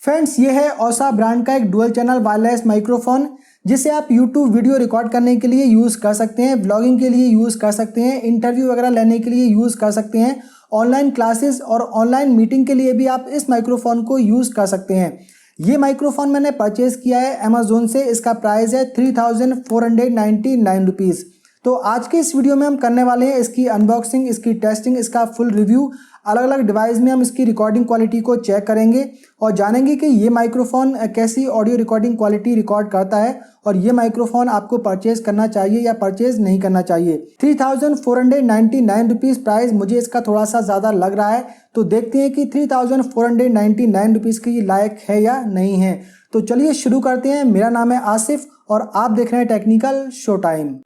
Friends, ये है ओसा ब्रांड का एक डुअल चैनल वायरलेस माइक्रोफोन जिसे आप YouTube वीडियो रिकॉर्ड करने के लिए यूज़ कर सकते हैं, ब्लॉगिंग के लिए यूज़ कर सकते हैं, इंटरव्यू वगैरह लेने के लिए यूज़ कर सकते हैं, ऑनलाइन क्लासेस और ऑनलाइन मीटिंग के लिए भी आप इस माइक्रोफोन को यूज़ कर सकते हैं। ये माइक्रोफोन मैंने परचेज़ किया है अमेज़ोन से। इसका प्राइस है 3499 रुपीज़। तो आज के इस वीडियो में हम करने वाले हैं इसकी अनबॉक्सिंग, इसकी टेस्टिंग, इसका फुल रिव्यू। अलग अलग डिवाइस में हम इसकी रिकॉर्डिंग क्वालिटी को चेक करेंगे और जानेंगे कि ये माइक्रोफोन कैसी ऑडियो रिकॉर्डिंग क्वालिटी रिकॉर्ड करता है और ये माइक्रोफोन आपको परचेज करना चाहिए या परचेज नहीं करना चाहिए। 3499 रुपीज़ प्राइस मुझे इसका थोड़ा सा ज़्यादा लग रहा है, तो देखते हैं कि 3499 रुपीज़ के लायक है या नहीं है। तो चलिए शुरू करते हैं। मेरा नाम है आसिफ और आप देख रहे हैं टेक्निकल शो टाइम।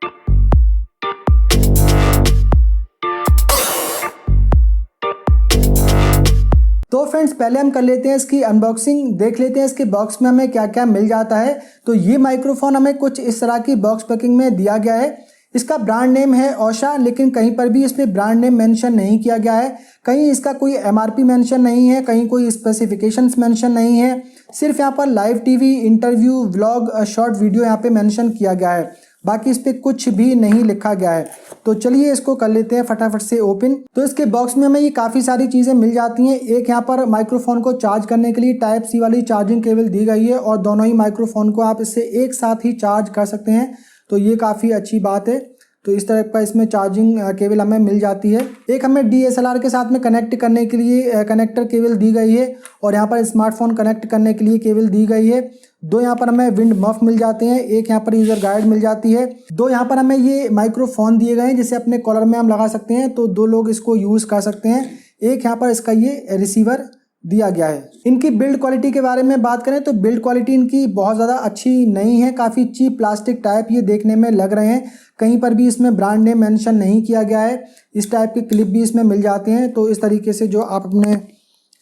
तो फ्रेंड्स, पहले हम कर लेते हैं इसकी अनबॉक्सिंग, देख लेते हैं इसके बॉक्स में हमें क्या क्या मिल जाता है। तो ये माइक्रोफोन हमें कुछ इस तरह की बॉक्स पैकिंग में दिया गया है। इसका ब्रांड नेम है ओसा, लेकिन कहीं पर भी इसमें ब्रांड नेम मेंशन नहीं किया गया है। कहीं इसका कोई एमआरपी मेंशन नहीं है, कहीं कोई स्पेसिफिकेशंस मेंशन नहीं है। सिर्फ यहाँ पर live TV, interview, vlog, short video यहाँ पे मेंशन किया गया है। बाकी इस पर कुछ भी नहीं लिखा गया है। तो चलिए इसको कर लेते हैं फटाफट से ओपन। तो इसके बॉक्स में हमें ये काफ़ी सारी चीज़ें मिल जाती हैं। एक यहाँ पर माइक्रोफोन को चार्ज करने के लिए टाइप सी वाली चार्जिंग केबल दी गई है और दोनों ही माइक्रोफोन को आप इससे एक साथ ही चार्ज कर सकते हैं, तो ये काफ़ी अच्छी बात है। तो इस तरह का इसमें चार्जिंग केबल हमें मिल जाती है। एक हमें DSLR के साथ में कनेक्ट करने के लिए कनेक्टर केबल दी गई है और यहाँ पर स्मार्टफोन कनेक्ट करने के लिए केबल दी गई है। दो यहाँ पर हमें विंड मफ मिल जाते हैं, एक यहाँ पर यूज़र गाइड मिल जाती है। दो यहाँ पर हमें ये माइक्रोफोन दिए गए हैं जिसे अपने कॉलर में हम लगा सकते हैं, तो दो लोग इसको यूज़ कर सकते हैं। एक यहाँ पर इसका ये रिसीवर दिया गया है। इनकी बिल्ड क्वालिटी के बारे में बात करें तो बिल्ड क्वालिटी इनकी बहुत ज़्यादा अच्छी नहीं है, काफ़ी चीप प्लास्टिक टाइप ये देखने में लग रहे हैं। कहीं पर भी इसमें ब्रांड नेम मेंशन नहीं किया गया है। इस टाइप के क्लिप भी इसमें मिल जाते हैं, तो इस तरीके से जो आप अपने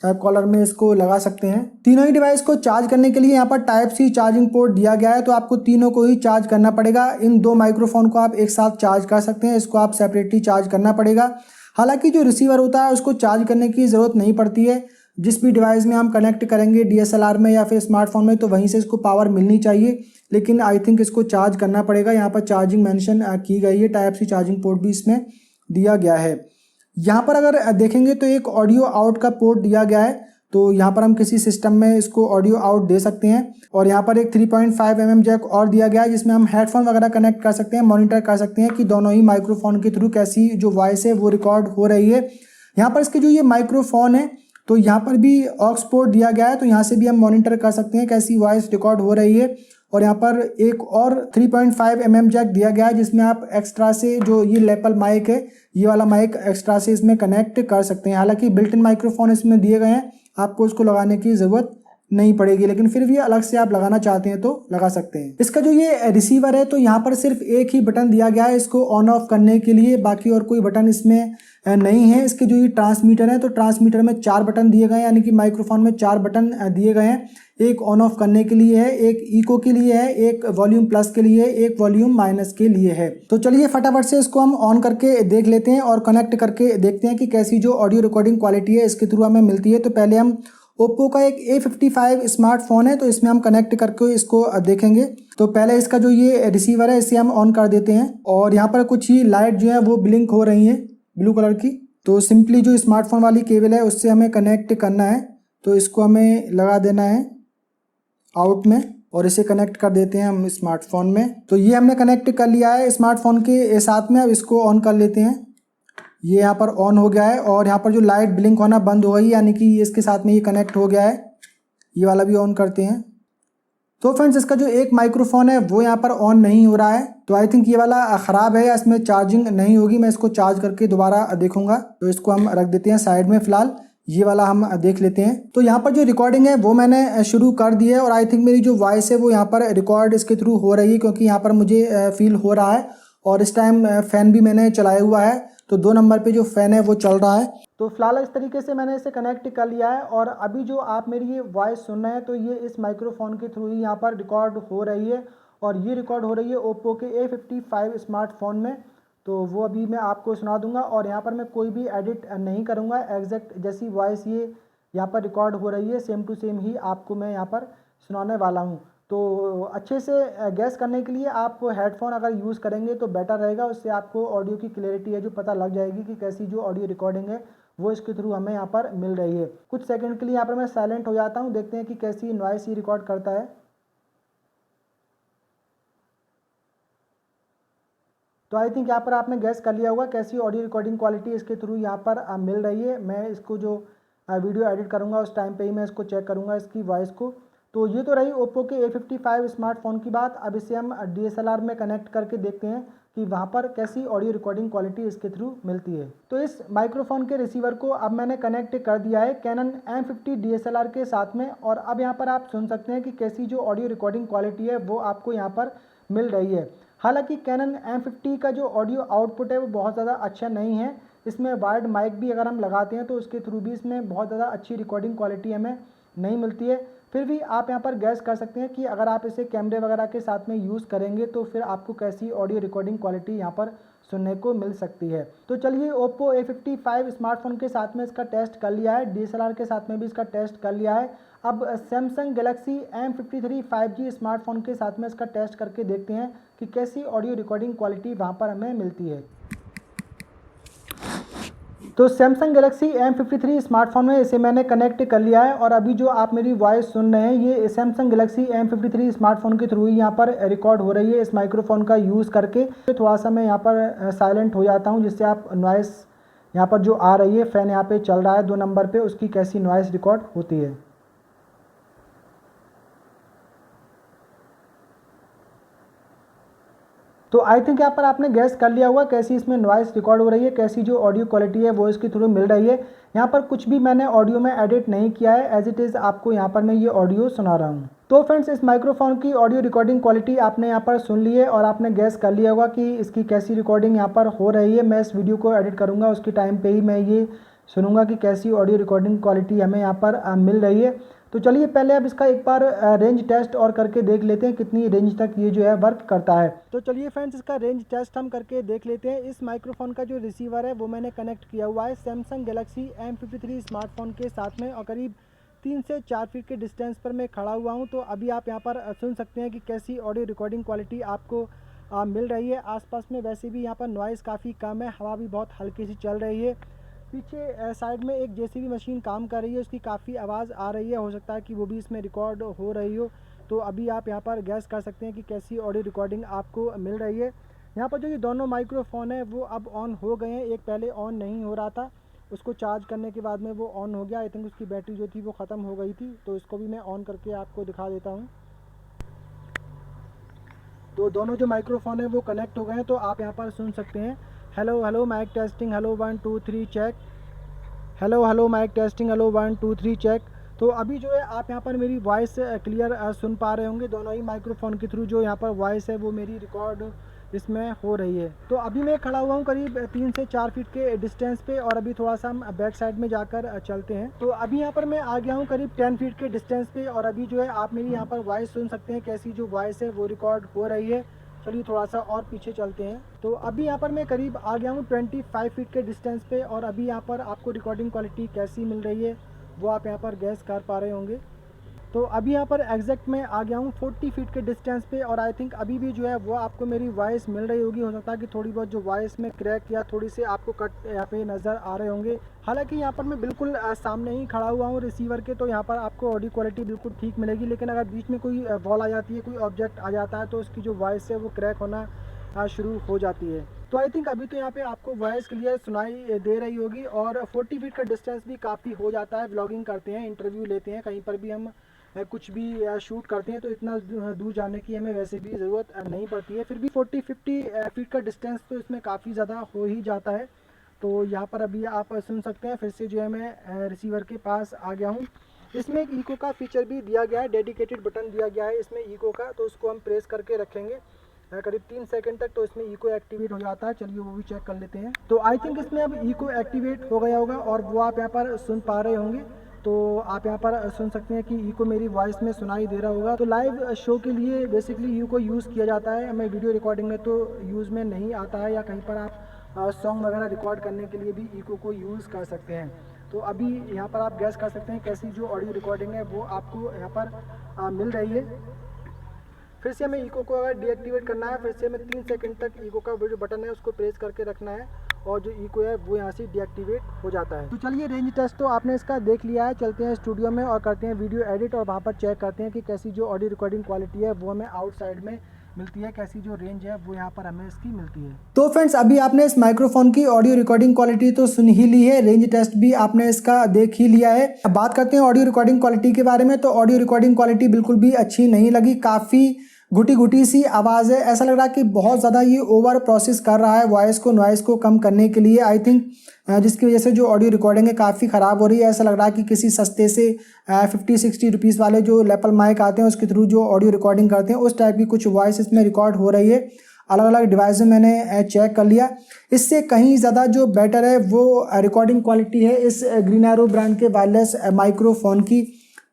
कॉलर में इसको लगा सकते हैं। तीनों ही डिवाइस को चार्ज करने के लिए यहाँ पर टाइप सी चार्जिंग पोर्ट दिया गया है, तो आपको तीनों को ही चार्ज करना पड़ेगा। इन दो माइक्रोफोन को आप एक साथ चार्ज कर सकते हैं, इसको आप सेपरेटली चार्ज करना पड़ेगा। हालांकि जो रिसीवर होता है उसको चार्ज करने की ज़रूरत नहीं पड़ती है। जिस भी डिवाइस में हम कनेक्ट करेंगे DSLR में या फिर स्मार्टफोन में, तो वहीं से इसको पावर मिलनी चाहिए, लेकिन आई थिंक इसको चार्ज करना पड़ेगा। यहाँ पर चार्जिंग मेंशन की गई है, टाइप सी चार्जिंग पोर्ट भी इसमें दिया गया है। यहाँ पर अगर देखेंगे तो एक ऑडियो आउट का पोर्ट दिया गया है, तो यहाँ पर हम किसी सिस्टम में इसको ऑडियो आउट दे सकते हैं। और यहाँ पर एक 3.5 mm जैक और दिया गया है जिसमें हम हेडफोन वगैरह कनेक्ट कर सकते हैं, मॉनिटर कर सकते हैं कि दोनों ही माइक्रोफोन के थ्रू कैसी जो वॉइस है वो रिकॉर्ड हो रही है। यहाँ पर इसके जो ये माइक्रोफोन है तो यहाँ पर भी ऑक्स पोर्ट दिया गया है, तो यहाँ से भी हम मॉनिटर कर सकते हैं कैसी वॉइस रिकॉर्ड हो रही है। और यहाँ पर एक और 3.5 mm जैक दिया गया है जिसमें आप एक्स्ट्रा से जो ये लेपल माइक है, ये वाला माइक एक्स्ट्रा से इसमें कनेक्ट कर सकते हैं। हालांकि बिल्ट इन माइक्रोफोन इसमें दिए गए हैं, आपको उसको लगाने की ज़रूरत नहीं पड़ेगी, लेकिन फिर भी अलग से आप लगाना चाहते हैं तो लगा सकते हैं। इसका जो ये रिसीवर है तो यहाँ पर सिर्फ एक ही बटन दिया गया है इसको ऑन ऑफ करने के लिए, बाकी और कोई बटन इसमें नहीं है। इसके जो ये ट्रांसमीटर है तो ट्रांसमीटर में 4 बटन दिए गए हैं, यानी कि माइक्रोफोन में 4 बटन दिए गए हैं। एक ऑन ऑफ करने के लिए है, एक इको के लिए है, एक वॉल्यूम प्लस के लिए, एक वॉल्यूम माइनस के लिए है। तो चलिए फटाफट से इसको हम ऑन करके देख लेते हैं और कनेक्ट करके देखते हैं कि कैसी जो ऑडियो रिकॉर्डिंग क्वालिटी है इसके थ्रू हमें मिलती है। तो पहले हम ओप्पो का एक A55 स्मार्टफोन है, तो इसमें हम कनेक्ट करके इसको देखेंगे। तो पहले इसका जो ये रिसीवर है इसे हम ऑन कर देते हैं और यहाँ पर कुछ ही लाइट जो है वो ब्लिंक हो रही है ब्लू कलर की। तो सिंपली जो स्मार्टफोन वाली केबल है उससे हमें कनेक्ट करना है, तो इसको हमें लगा देना है आउट में और इसे कनेक्ट कर देते हैं हम स्मार्टफोन में। तो ये हमने कनेक्ट कर लिया है स्मार्टफोन के साथ में। अब इसको ऑन कर लेते हैं, ये यहाँ पर ऑन हो गया है और यहाँ पर जो लाइट ब्लिंक होना बंद हो गई, यानी कि इसके साथ में ये कनेक्ट हो गया है। ये वाला भी ऑन करते हैं। तो फ्रेंड्स, इसका जो एक माइक्रोफोन है वो यहाँ पर ऑन नहीं हो रहा है, तो आई थिंक ये वाला ख़राब है या इसमें चार्जिंग नहीं होगी। मैं इसको चार्ज करके दोबारा देखूंगा। तो इसको हम रख देते हैं साइड में फ़िलहाल, ये वाला हम देख लेते हैं। तो यहाँ पर जो रिकॉर्डिंग है वो मैंने शुरू कर दी है और आई थिंक मेरी जो वॉइस है वो यहाँ पर रिकॉर्ड इसके थ्रू हो रही है, क्योंकि यहाँ पर मुझे फील हो रहा है। और इस टाइम फ़ैन भी मैंने चलाया हुआ है, तो 2 नंबर पे जो फ़ैन है वो चल रहा है। तो फिलहाल इस तरीके से मैंने इसे कनेक्ट कर लिया है और अभी जो आप मेरी ये वॉइस सुन रहे हैं तो ये इस माइक्रोफोन के थ्रू ही यहाँ पर रिकॉर्ड हो रही है और ये रिकॉर्ड हो रही है ओप्पो के A55 स्मार्टफोन में। तो वो अभी मैं आपको सुना दूंगा और यहाँ पर मैं कोई भी एडिट नहीं करूँगा, एग्जैक्ट जैसी वॉइस ये यहाँ पर रिकॉर्ड हो रही है, सेम टू सेम ही आपको मैं यहाँ पर सुनाने वाला हूँ। तो अच्छे से गैस करने के लिए आप हेडफोन अगर यूज़ करेंगे तो बेटर रहेगा, उससे आपको ऑडियो की क्लैरिटी है जो पता लग जाएगी कि कैसी जो ऑडियो रिकॉर्डिंग है वो इसके थ्रू हमें यहाँ पर मिल रही है। कुछ सेकंड के लिए यहाँ पर मैं साइलेंट हो जाता हूँ, देखते हैं कि कैसी नॉइस ही रिकॉर्ड करता है। तो आई थिंक यहाँ पर आपने गैस कर लिया होगा कैसी ऑडियो रिकॉर्डिंग क्वालिटी इसके थ्रू यहाँ पर मिल रही है। मैं इसको जो वीडियो एडिट करूँगा उस टाइम पे ही मैं इसको चेक करूँगा इसकी वॉइस को। तो ये तो रही ओप्पो के A55 स्मार्टफोन की बात। अब इसे हम DSLR में कनेक्ट करके देखते हैं कि वहाँ पर कैसी ऑडियो रिकॉर्डिंग क्वालिटी इसके थ्रू मिलती है। तो इस माइक्रोफोन के रिसीवर को अब मैंने कनेक्ट कर दिया है कैनन M50 DSLR के साथ में, और अब यहाँ पर आप सुन सकते हैं कि कैसी जो ऑडियो रिकॉर्डिंग क्वालिटी है वो आपको यहाँ पर मिल रही है। हालांकि कैनन M50 का जो ऑडियो आउटपुट है वो बहुत ज़्यादा अच्छा नहीं है। इसमें वायर्ड माइक भी अगर हम लगाते हैं तो उसके थ्रू भी इसमें बहुत ज़्यादा अच्छी रिकॉर्डिंग क्वालिटी हमें नहीं मिलती है। फिर भी आप यहाँ पर गैस कर सकते हैं कि अगर आप इसे कैमरे वगैरह के साथ में यूज़ करेंगे तो फिर आपको कैसी ऑडियो रिकॉर्डिंग क्वालिटी यहाँ पर सुनने को मिल सकती है। तो चलिए ओप्पो A55 स्मार्टफोन के साथ में इसका टेस्ट कर लिया है, DSLR के साथ में भी इसका टेस्ट कर लिया है। अब Samsung Galaxy M53 5G smartphone के साथ में इसका टेस्ट करके देखते हैं कि कैसी ऑडियो रिकॉर्डिंग क्वालिटी वहाँ पर हमें मिलती है। तो सैमसंग गैलेक्सी M53 स्मार्टफोन में इसे मैंने कनेक्ट कर लिया है, और अभी जो आप मेरी वॉइस सुन रहे हैं ये सैमसंग गैलेक्सी M53 स्मार्टफोन के थ्रू ही यहाँ पर रिकॉर्ड हो रही है इस माइक्रोफोन का यूज़ करके। तो थोड़ा सा मैं यहाँ पर साइलेंट हो जाता हूँ जिससे आप नॉइस यहाँ पर जो आ रही है, फ़ैन यहाँ पे चल रहा है 2 नंबर पे, उसकी कैसी नॉइस रिकॉर्ड होती है। तो आई थिंक यहाँ पर आपने गैस कर लिया होगा कैसी इसमें नॉइस रिकॉर्ड हो रही है, कैसी जो ऑडियो क्वालिटी है वो इसके थ्रू मिल रही है। यहाँ पर कुछ भी मैंने ऑडियो में एडिट नहीं किया है, एज इट इज़ आपको यहाँ पर मैं ये ऑडियो सुना रहा हूँ। तो फ्रेंड्स, इस माइक्रोफोन की ऑडियो रिकॉर्डिंग क्वालिटी आपने यहाँ पर सुन ली है और आपने गैस कर लिया होगा कि इसकी कैसी रिकॉर्डिंग यहाँ पर हो रही है। मैं इस वीडियो को एडिट करूँगा उसके टाइम पर ही मैं ये सुनूंगा कि कैसी ऑडियो रिकॉर्डिंग क्वालिटी हमें यहाँ पर मिल रही है। तो चलिए पहले अब इसका एक बार रेंज टेस्ट और करके देख लेते हैं कितनी रेंज तक ये जो है वर्क करता है। तो चलिए फ्रेंड्स, इसका रेंज टेस्ट हम करके देख लेते हैं। इस माइक्रोफोन का जो रिसीवर है वो मैंने कनेक्ट किया हुआ है सैमसंग गैलेक्सी M53 स्मार्टफोन के साथ में, और करीब 3 से 4 फीट के डिस्टेंस पर मैं खड़ा हुआ हूँ। तो अभी आप यहाँ पर सुन सकते हैं कि कैसी ऑडियो रिकॉर्डिंग क्वालिटी आपको मिल रही है। आसपास में वैसे भी यहाँ पर नॉइज़ काफ़ी कम है, हवा भी बहुत हल्की सी चल रही है। पीछे साइड में एक JCB मशीन काम कर रही है, उसकी काफ़ी आवाज़ आ रही है, हो सकता है कि वो भी इसमें रिकॉर्ड हो रही हो। तो अभी आप यहाँ पर गैस कर सकते हैं कि कैसी ऑडियो रिकॉर्डिंग आपको मिल रही है। यहाँ पर जो ये दोनों माइक्रोफोन है वो अब ऑन हो गए हैं। एक पहले ऑन नहीं हो रहा था, उसको चार्ज करने के बाद में वो ऑन हो गया। आई थिंक उसकी बैटरी जो थी वो ख़त्म हो गई थी, तो इसको भी मैं ऑन करके आपको दिखा देता हूँ। तो दोनों जो माइक्रोफोन है वो कनेक्ट हो गए हैं। तो आप यहाँ पर सुन सकते हैं hello hello mic testing, hello 1 2 3 check, hello hello mic testing, hello 1 2 3 check. तो अभी जो है आप यहाँ पर मेरी वॉइस क्लियर सुन पा रहे होंगे। दोनों ही माइक्रोफोन के थ्रू जो यहाँ पर वॉइस है वो मेरी रिकॉर्ड इसमें हो रही है। तो अभी मैं खड़ा हुआ हूँ करीब 3 से 4 फीट के डिस्टेंस पे, और अभी थोड़ा सा हम बैक साइड में जाकर चलते हैं। तो अभी यहाँ पर मैं आ गया हूँ करीब 10 फीट के डिस्टेंस पे, और अभी जो है आप मेरी यहाँ पर वॉइस सुन सकते हैं कैसी जो वॉइस है वो रिकॉर्ड हो रही है। चलिए थोड़ा सा और पीछे चलते हैं। तो अभी यहाँ पर मैं करीब आ गया हूँ 25 फीट के डिस्टेंस पे, और अभी यहाँ पर आपको रिकॉर्डिंग क्वालिटी कैसी मिल रही है वो आप यहाँ पर गैस कर पा रहे होंगे। तो अभी यहाँ पर एग्जैक्ट मैं आ गया हूँ 40 फीट के डिस्टेंस पे, और आई थिंक अभी भी जो है वो आपको मेरी वॉइस मिल रही होगी। हो सकता है कि थोड़ी बहुत जो वॉइस में क्रैक या थोड़ी से आपको कट यहाँ पे नज़र आ रहे होंगे। हालांकि यहाँ पर मैं बिल्कुल सामने ही खड़ा हुआ हूँ रिसीवर के, तो यहाँ पर आपको ऑडियो क्वालिटी बिल्कुल ठीक मिलेगी। लेकिन अगर बीच में कोई वॉल आ जाती है, कोई ऑब्जेक्ट आ जाता है, तो उसकी जो वॉइस है वो क्रैक होना शुरू हो जाती है। तो आई थिंक अभी तो यहाँ पे आपको वॉइस क्लियर सुनाई दे रही होगी, और 40 फीट का डिस्टेंस भी काफ़ी हो जाता है। व्लॉगिंग करते हैं, इंटरव्यू लेते हैं, कहीं पर भी हम कुछ भी शूट करते हैं, तो इतना दूर जाने की हमें वैसे भी ज़रूरत नहीं पड़ती है। फिर भी 40-50 फीट का डिस्टेंस तो इसमें काफ़ी ज़्यादा हो ही जाता है। तो यहाँ पर अभी आप सुन सकते हैं। फिर से जो है मैं रिसीवर के पास आ गया हूँ। इसमें एक इको का फीचर भी दिया गया है, डेडिकेटेड बटन दिया गया है इसमें इको का, तो उसको हम प्रेस करके रखेंगे करीब 3 सेकंड तक, तो इसमें इको एक्टिवेट हो जाता है। चलिए वो भी चेक कर लेते हैं। तो आई थिंक इसमें अब इको एक्टिवेट हो गया होगा, और वो आप यहाँ पर सुन पा रहे होंगे। तो आप यहाँ पर सुन सकते हैं कि इको मेरी वॉइस में सुनाई दे रहा होगा। तो लाइव शो के लिए बेसिकली इको यूज़ किया जाता है, हमें वीडियो रिकॉर्डिंग में तो यूज़ में नहीं आता है, या कहीं पर आप सॉन्ग वगैरह रिकॉर्ड करने के लिए भी इको को यूज़ कर सकते हैं। तो अभी यहाँ पर आप गैस कर सकते हैं कैसी जो ऑडियो रिकॉर्डिंग है वो आपको यहाँ पर मिल रही है। फिर से हमें इको को अगर डीएक्टिवेट करना है, फिर से हमें 3 सेकंड तक इको का वो जो बटन है उसको प्रेस करके रखना है और जो इको है वो यहाँ से डीएक्टिवेट हो जाता है। तो चलिए रेंज टेस्ट तो आपने इसका देख लिया है, चलते हैं स्टूडियो में और करते हैं वीडियो एडिट और वहाँ पर चेक करते हैं कि कैसी जो ऑडियो रिकॉर्डिंग क्वालिटी है वो हमें आउटसाइड में मिलती है, कैसी जो रेंज है वो यहाँ पर हमें इसकी मिलती है। तो फ्रेंड्स अभी आपने इस माइक्रोफोन की ऑडियो रिकॉर्डिंग क्वालिटी तो सुन ही ली है, रेंज टेस्ट भी आपने इसका देख ही लिया है। अब बात करते हैं ऑडियो रिकॉर्डिंग क्वालिटी के बारे में। तो ऑडियो रिकॉर्डिंग क्वालिटी बिल्कुल भी अच्छी नहीं लगी, काफ़ी घुटी घुटी सी आवाज़ है। ऐसा लग रहा है कि बहुत ज़्यादा ये ओवर प्रोसेस कर रहा है वॉइस को, नॉइस को कम करने के लिए आई थिंक, जिसकी वजह से जो ऑडियो रिकॉर्डिंग है काफ़ी ख़राब हो रही है। ऐसा लग रहा है कि किसी सस्ते से 50-60 रुपीज़ वाले जो लेपल माइक आते हैं उसके थ्रू जो ऑडियो रिकॉर्डिंग करते हैं उस टाइप की कुछ वॉइस इसमें रिकॉर्ड हो रही है। अलग अलग डिवाइस में मैंने चेक कर लिया, इससे कहीं ज़्यादा जो बेटर है वो रिकॉर्डिंग क्वालिटी है इस ग्रीन एरो ब्रांड के वायरलेस माइक्रोफोन की।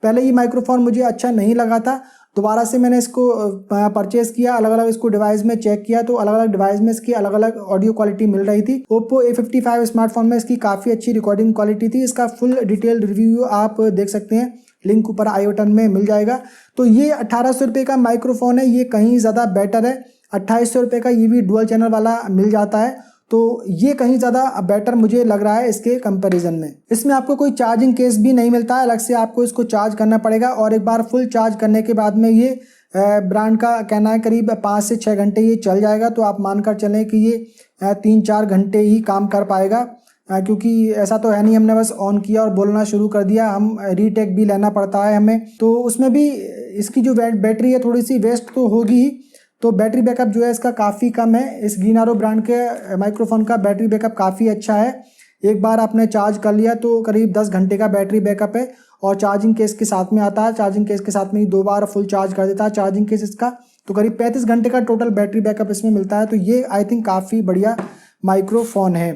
पहले ये माइक्रोफोन मुझे अच्छा नहीं लगा था, दोबारा से मैंने इसको परचेज़ किया, अलग अलग इसको डिवाइस में चेक किया तो अलग अलग डिवाइस में इसकी अलग अलग ऑडियो क्वालिटी मिल रही थी। Oppo A55 स्मार्टफोन में इसकी काफ़ी अच्छी रिकॉर्डिंग क्वालिटी थी। इसका फुल डिटेल रिव्यू आप देख सकते हैं, लिंक ऊपर आई बटन में मिल जाएगा। तो ये 1800 रुपये का माइक्रोफोन है, ये कहीं ज़्यादा बेटर है। 2800 रुपये का ये भी डुअल चैनल वाला मिल जाता है, तो ये कहीं ज़्यादा बेटर मुझे लग रहा है इसके कंपैरिजन में। इसमें आपको कोई चार्जिंग केस भी नहीं मिलता है, अलग से आपको इसको चार्ज करना पड़ेगा और एक बार फुल चार्ज करने के बाद में ये ब्रांड का कहना है करीब 5 से 6 घंटे ये चल जाएगा। तो आप मानकर चलें कि ये 3-4 घंटे ही काम कर पाएगा, क्योंकि ऐसा तो है नहीं हमने बस ऑन किया और बोलना शुरू कर दिया, हम रीटेक भी लेना पड़ता है हमें, तो उसमें भी इसकी जो बैटरी है थोड़ी सी वेस्ट तो होगी ही। तो बैटरी बैकअप जो है इसका काफ़ी कम है। इस ग्रीन एरो ब्रांड के माइक्रोफोन का बैटरी बैकअप काफ़ी अच्छा है, एक बार आपने चार्ज कर लिया तो करीब 10 घंटे का बैटरी बैकअप है और चार्जिंग केस के साथ में आता है। चार्जिंग केस के साथ में ही 2 बार फुल चार्ज कर देता है चार्जिंग केस इसका, तो करीब 35 घंटे का टोटल बैटरी बैकअप इसमें मिलता है। तो ये आई थिंक काफ़ी बढ़िया माइक्रोफोन है।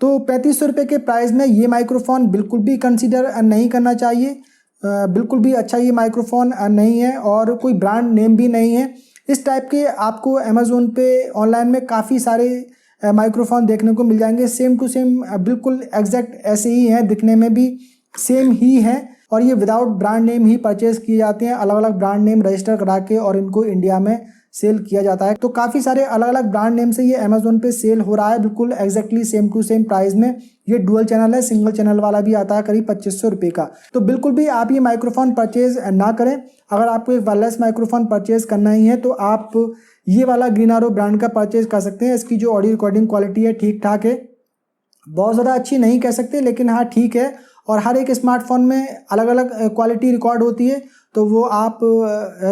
तो 3500 रुपये के प्राइस में ये माइक्रोफोन बिल्कुल भी कंसीडर नहीं करना चाहिए, बिल्कुल भी अच्छा ये माइक्रोफोन नहीं है और कोई ब्रांड नेम भी नहीं है। इस टाइप के आपको अमेज़ोन पे ऑनलाइन में काफ़ी सारे माइक्रोफोन देखने को मिल जाएंगे, सेम टू सेम बिल्कुल एग्जैक्ट ऐसे ही हैं, दिखने में भी सेम ही हैं और ये विदाउट ब्रांड नेम ही परचेज़ किए जाते हैं, अलग अलग ब्रांड नेम रजिस्टर करा के और इनको इंडिया में सेल किया जाता है। तो काफ़ी सारे अलग अलग ब्रांड नेम से ये अमेज़ोन पे सेल हो रहा है, बिल्कुल exactly same to same price में। ये डुअल चैनल है, सिंगल चैनल वाला भी आता है करीब 2500 रुपये का। तो बिल्कुल भी आप ये माइक्रोफोन परचेज़ ना करें। अगर आपको एक वायरलेस माइक्रोफोन परचेज़ करना ही है तो आप ये वाला ग्रीन एरो ब्रांड का परचेज़ कर सकते हैं। इसकी जो ऑडियो रिकॉर्डिंग क्वालिटी है ठीक ठाक है, बहुत ज़्यादा अच्छी नहीं कह सकते लेकिन हाँ ठीक है। और हर एक स्मार्टफोन में अलग अलग क्वालिटी रिकॉर्ड होती है, तो वो आप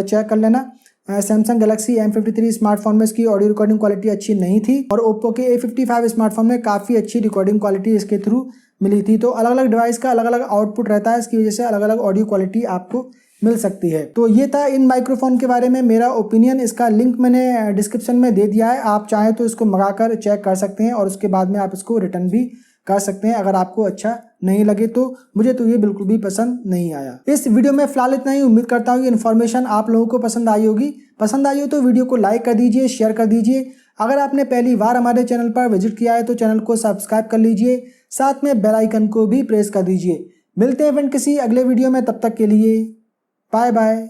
चेक कर लेना। सैमसंग गैलेक्सी M53 स्मार्टफोन में इसकी ऑडियो रिकॉर्डिंग क्वालिटी अच्छी नहीं थी और ओप्पो के A55 स्मार्टफोन में काफ़ी अच्छी रिकॉर्डिंग क्वालिटी इसके थ्रू मिली थी। तो अलग अलग डिवाइस का अलग अलग आउटपुट रहता है, इसकी वजह से अलग अलग ऑडियो क्वालिटी आपको मिल सकती है। तो ये था इन माइक्रोफोन के बारे में मेरा ओपिनियन। इसका लिंक मैंने डिस्क्रिप्शन में दे दिया है, आप चाहें तो इसको मंगाकर चेक कर सकते हैं और उसके बाद में आप इसको रिटर्न भी कर सकते हैं अगर आपको अच्छा नहीं लगे तो। मुझे तो ये बिल्कुल भी पसंद नहीं आया। इस वीडियो में फिलहाल इतना ही, उम्मीद करता हूँ ये इन्फॉर्मेशन आप लोगों को पसंद आई होगी। पसंद आई हो तो वीडियो को लाइक कर दीजिए, शेयर कर दीजिए। अगर आपने पहली बार हमारे चैनल पर विजिट किया है तो चैनल को सब्सक्राइब कर लीजिए, साथ में बेल आइकन को भी प्रेस कर दीजिए। मिलते हैं फ्रेंड किसी अगले वीडियो में, तब तक के लिए बाय बाय।